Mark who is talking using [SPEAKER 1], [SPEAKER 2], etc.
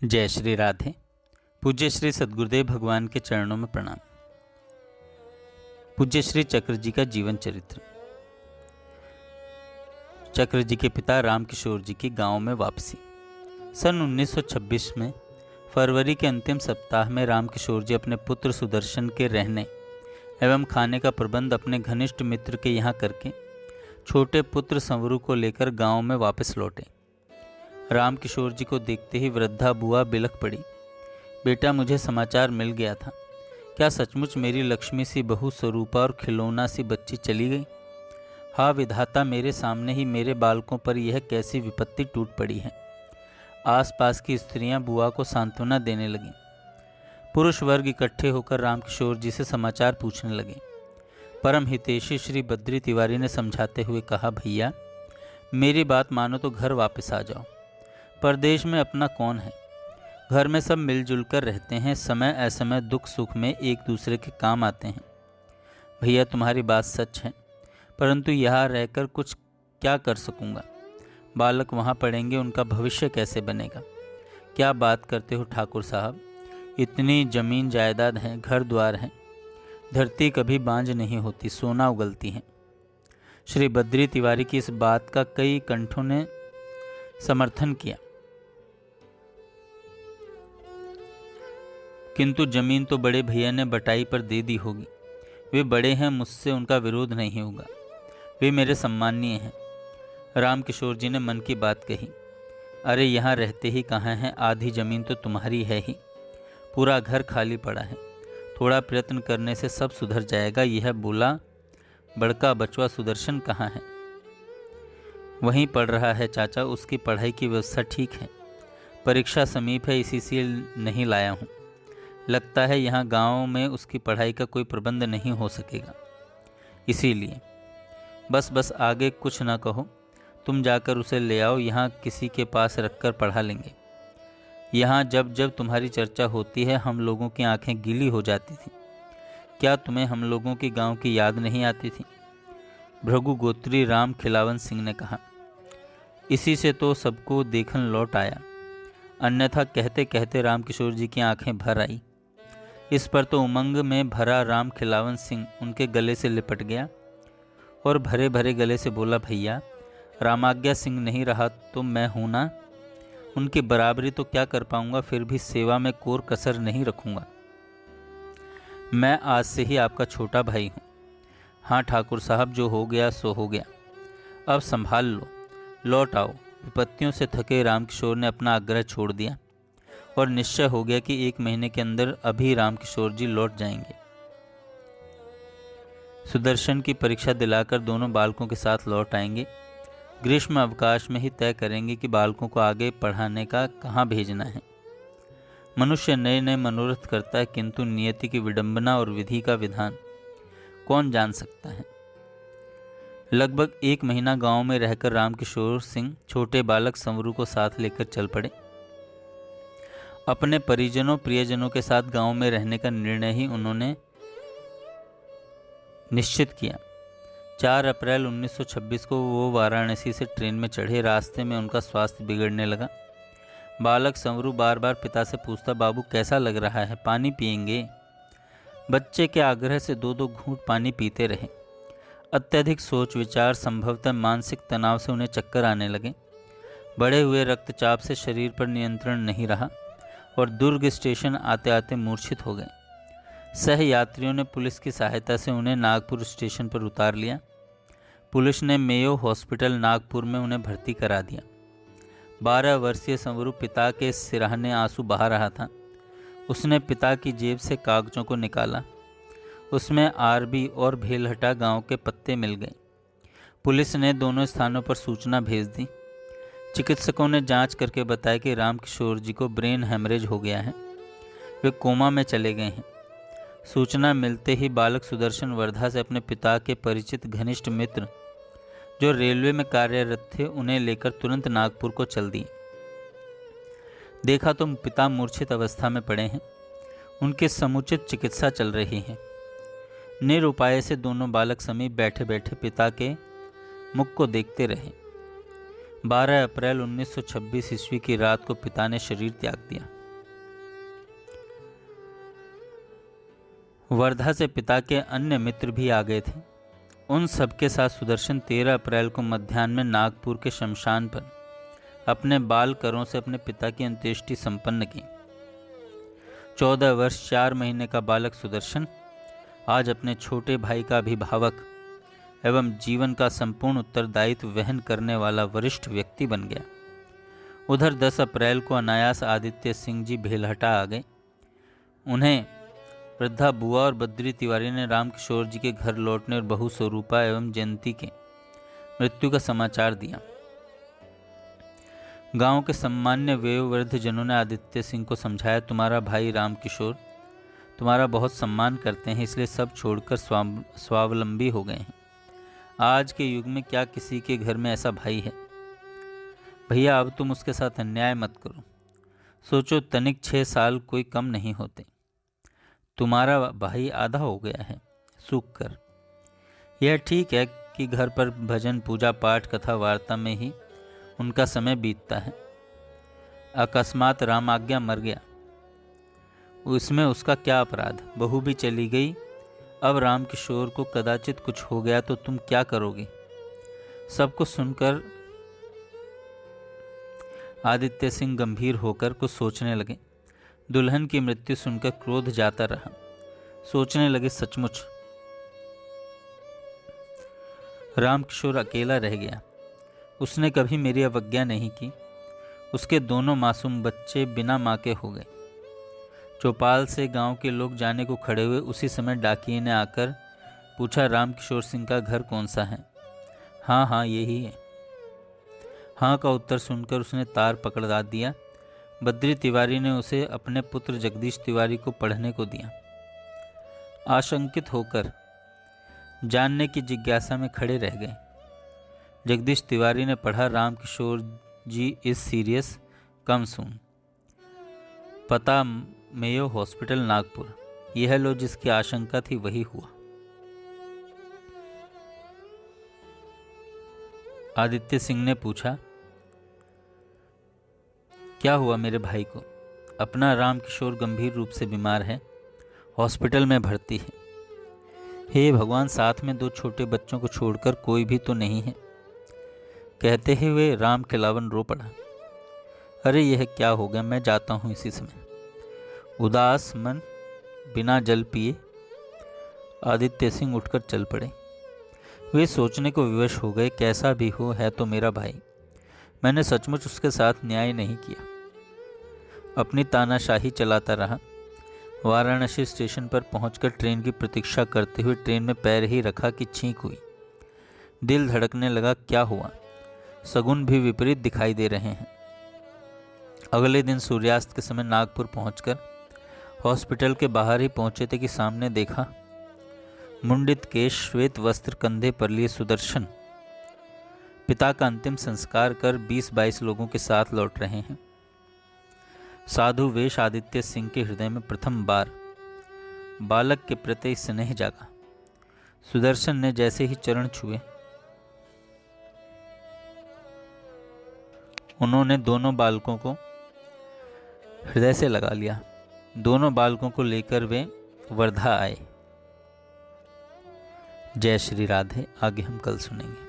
[SPEAKER 1] जय श्री राधे। पूज्य श्री सद्गुरुदेव भगवान के चरणों में प्रणाम। पूज्य श्री चक्र जी का जीवन चरित्र। चक्र जी के पिता रामकिशोर जी की गांव में वापसी। सन 1926 में फरवरी के अंतिम सप्ताह में रामकिशोर जी अपने पुत्र सुदर्शन के रहने एवं खाने का प्रबंध अपने घनिष्ठ मित्र के यहाँ करके छोटे पुत्र संवरू को लेकर गांव में वापस लौटे। रामकिशोर जी को देखते ही वृद्धा बुआ बिलख पड़ी। बेटा, मुझे समाचार मिल गया था। क्या सचमुच मेरी लक्ष्मी सी बहू स्वरूपा और खिलौना सी बच्ची चली गई? हाँ विधाता, मेरे सामने ही मेरे बालकों पर यह कैसी विपत्ति टूट पड़ी है। आसपास की स्त्रियां बुआ को सांत्वना देने लगीं। पुरुष वर्ग इकट्ठे होकर रामकिशोर जी से समाचार पूछने लगे। परम हितैषी श्री बद्री तिवारी ने समझाते हुए कहा, भैया मेरी बात मानो तो घर वापस आ जाओ। परदेश में अपना कौन है? घर में सब मिलजुल कर रहते हैं। समय असमय दुख सुख में एक दूसरे के काम आते हैं। भैया तुम्हारी बात सच है, परंतु यहाँ रहकर कुछ क्या कर सकूँगा? बालक वहाँ पढ़ेंगे, उनका भविष्य कैसे बनेगा? क्या बात करते हो ठाकुर साहब, इतनी जमीन जायदाद है, घर द्वार है, धरती कभी बांझ नहीं होती, सोना उगलती है। श्री बद्री तिवारी की इस बात का कई कंठों ने समर्थन किया, किंतु जमीन तो बड़े भैया ने बटाई पर दे दी होगी। वे बड़े हैं, मुझसे उनका विरोध नहीं होगा, वे मेरे सम्मानीय हैं। रामकिशोर जी ने मन की बात कही। अरे यहाँ रहते ही कहाँ हैं, आधी जमीन तो तुम्हारी है ही, पूरा घर खाली पड़ा है, थोड़ा प्रयत्न करने से सब सुधर जाएगा। यह बोला बड़का बचवा सुदर्शन कहाँ है? वहीं पढ़ रहा है चाचा, उसकी पढ़ाई की व्यवस्था ठीक है। परीक्षा समीप है, इसी से नहीं लाया हूँ। लगता है यहाँ गांव में उसकी पढ़ाई का कोई प्रबंध नहीं हो सकेगा, इसीलिए। बस आगे कुछ ना कहो, तुम जाकर उसे ले आओ, यहाँ किसी के पास रखकर पढ़ा लेंगे। यहाँ जब जब तुम्हारी चर्चा होती है हम लोगों की आंखें गीली हो जाती थी। क्या तुम्हें हम लोगों की गांव की याद नहीं आती थी? भृगु गोत्री राम खिलावन सिंह ने कहा। इसी से तो सबको देखन लौट आया, अन्यथा कहते कहते रामकिशोर जी की आंखें भर आई। इस पर तो उमंग में भरा राम खिलावन सिंह उनके गले से लिपट गया और भरे भरे गले से बोला, भैया रामाज्ञा सिंह नहीं रहा तो मैं हूं ना, उनकी बराबरी तो क्या कर पाऊंगा, फिर भी सेवा में कोर कसर नहीं रखूंगा। मैं आज से ही आपका छोटा भाई हूं। हाँ ठाकुर साहब, जो हो गया सो हो गया, अब संभाल लो, लौट आओ। विपत्तियों से थके रामकिशोर ने अपना आग्रह छोड़ दिया और निश्चय हो गया कि 1 महीने के अंदर अभी रामकिशोर जी लौट जाएंगे। सुदर्शन की परीक्षा दिलाकर दोनों बालकों के साथ लौट आएंगे। ग्रीष्म अवकाश में ही तय करेंगे कि बालकों को आगे पढ़ाने का कहाँ भेजना है। मनुष्य नए नए मनोरथ करता है, किंतु नियति की विडंबना और विधि का विधान कौन जान सकता है। लगभग 1 महीना गांव में रहकर रामकिशोर सिंह छोटे बालक संवरू को साथ लेकर चल पड़े। अपने परिजनों प्रियजनों के साथ गांव में रहने का निर्णय ही उन्होंने निश्चित किया। 4 अप्रैल 1926 को वो वाराणसी से ट्रेन में चढ़े। रास्ते में उनका स्वास्थ्य बिगड़ने लगा। बालक संवरू बार बार पिता से पूछता, बाबू कैसा लग रहा है, पानी पिएंगे? बच्चे के आग्रह से 2-2 घूंट पानी पीते रहे। अत्यधिक सोच विचार, संभवतः मानसिक तनाव से उन्हें चक्कर आने लगे। बढ़े हुए रक्तचाप से शरीर पर नियंत्रण नहीं रहा और दुर्ग स्टेशन आते आते मूर्छित हो गए। सह यात्रियों ने पुलिस की सहायता से उन्हें नागपुर स्टेशन पर उतार लिया। पुलिस ने मेयो हॉस्पिटल नागपुर में उन्हें भर्ती करा दिया। 12 वर्षीय संवरू पिता के सिरहाने आंसू बहा रहा था। उसने पिता की जेब से कागजों को निकाला। उसमें आरबी और भेलहटा गांव के पत्ते मिल गए। पुलिस ने दोनों स्थानों पर सूचना भेज दी। चिकित्सकों ने जांच करके बताया कि रामकिशोर जी को ब्रेन हेमरेज हो गया है, वे कोमा में चले गए हैं। सूचना मिलते ही बालक सुदर्शन वर्धा से अपने पिता के परिचित घनिष्ठ मित्र जो रेलवे में कार्यरत थे उन्हें लेकर तुरंत नागपुर को चल दिए। देखा तो पिता मूर्छित अवस्था में पड़े हैं, उनकी समुचित चिकित्सा चल रही है। निरुपाय से दोनों बालक समीप बैठे बैठे पिता के मुख को देखते रहे। 12 अप्रैल 1926 ईस्वी की रात को पिता ने शरीर त्याग दिया। वर्धा से पिता के अन्य मित्र भी आ गए थे। उन सबके साथ सुदर्शन 13 अप्रैल को मध्याह्न में नागपुर के शमशान पर अपने बाल करों से अपने पिता की अंत्येष्टि संपन्न की। 14 वर्ष 4 महीने का बालक सुदर्शन आज अपने छोटे भाई का अभिभावक एवं जीवन का संपूर्ण उत्तरदायित्व वहन करने वाला वरिष्ठ व्यक्ति बन गया। उधर 10 अप्रैल को अनायास आदित्य सिंह जी भेलहटा आ गए। उन्हें वृद्धा बुआ और बद्री तिवारी ने रामकिशोर जी के घर लौटने और बहू स्वरूपा एवं जयंती के मृत्यु का समाचार दिया। गांव के सम्मान्य वयोवृद्ध जनों ने आदित्य सिंह को समझाया, तुम्हारा भाई रामकिशोर तुम्हारा बहुत सम्मान करते हैं, इसलिए सब छोड़कर स्वावलंबी हो गए हैं। आज के युग में क्या किसी के घर में ऐसा भाई है? भैया अब तुम उसके साथ अन्याय मत करो। सोचो, तनिक 6 साल कोई कम नहीं होते। तुम्हारा भाई आधा हो गया है, सूख कर। यह ठीक है कि घर पर भजन पूजा पाठ कथा वार्ता में ही उनका समय बीतता है। अकस्मात राम आज्ञा मर गया, उसमें उसका क्या अपराध? बहू भी चली गई, अब रामकिशोर को कदाचित कुछ हो गया तो तुम क्या करोगे? सब कुछ सुनकर आदित्य सिंह गंभीर होकर कुछ सोचने लगे। दुल्हन की मृत्यु सुनकर क्रोध जाता रहा। सोचने लगे, सचमुच रामकिशोर अकेला रह गया। उसने कभी मेरी अवज्ञा नहीं की। उसके दोनों मासूम बच्चे बिना माँ के हो गए। चौपाल से गांव के लोग जाने को खड़े हुए। उसी समय डाकिये ने आकर पूछा, रामकिशोर सिंह का घर कौन सा है? हाँ हाँ यही है। हाँ का उत्तर सुनकर उसने तार पकड़ा दिया। बद्री तिवारी ने उसे अपने पुत्र जगदीश तिवारी को पढ़ने को दिया। आशंकित होकर जानने की जिज्ञासा में खड़े रह गए। जगदीश तिवारी ने पढ़ा, रामकिशोर जी इज सीरियस, कम सून। पता मेयो हॉस्पिटल नागपुर। यह लो, जिसकी आशंका थी वही हुआ। आदित्य सिंह ने पूछा, क्या हुआ मेरे भाई को? अपना रामकिशोर गंभीर रूप से बीमार है, हॉस्पिटल में भर्ती है। हे भगवान, साथ में 2 छोटे बच्चों को छोड़कर कोई भी तो नहीं है। कहते हुए राम खिलावन रो पड़ा। अरे यह क्या हो गया, मैं जाता हूँ इसी समय। उदास मन बिना जल पिए आदित्य सिंह उठकर चल पड़े। वे सोचने को विवश हो गए, कैसा भी हो है तो मेरा भाई। मैंने सचमुच उसके साथ न्याय नहीं किया। अपनी तानाशाही चलाता रहा। वाराणसी स्टेशन पर पहुंचकर ट्रेन की प्रतीक्षा करते हुए ट्रेन में पैर ही रखा कि छींक हुई। दिल धड़कने लगा, क्या हुआ? शगुन भी विपरीत दिखाई दे रहे हैं। अगले दिन सूर्यास्त के समय नागपुर पहुंचकर हॉस्पिटल के बाहर ही पहुंचे थे कि सामने देखा, मुंडित केश, श्वेत वस्त्र कंधे पर लिए सुदर्शन पिता का अंतिम संस्कार कर 20-22 लोगों के साथ लौट रहे हैं। साधु वेश आदित्य सिंह के हृदय में प्रथम बार बालक के प्रति स्नेह जागा। सुदर्शन ने जैसे ही चरण छुए, उन्होंने दोनों बालकों को हृदय से लगा लिया। दोनों बालकों को लेकर वे वर्धा आए। जय श्री राधे। आगे हम कल सुनेंगे।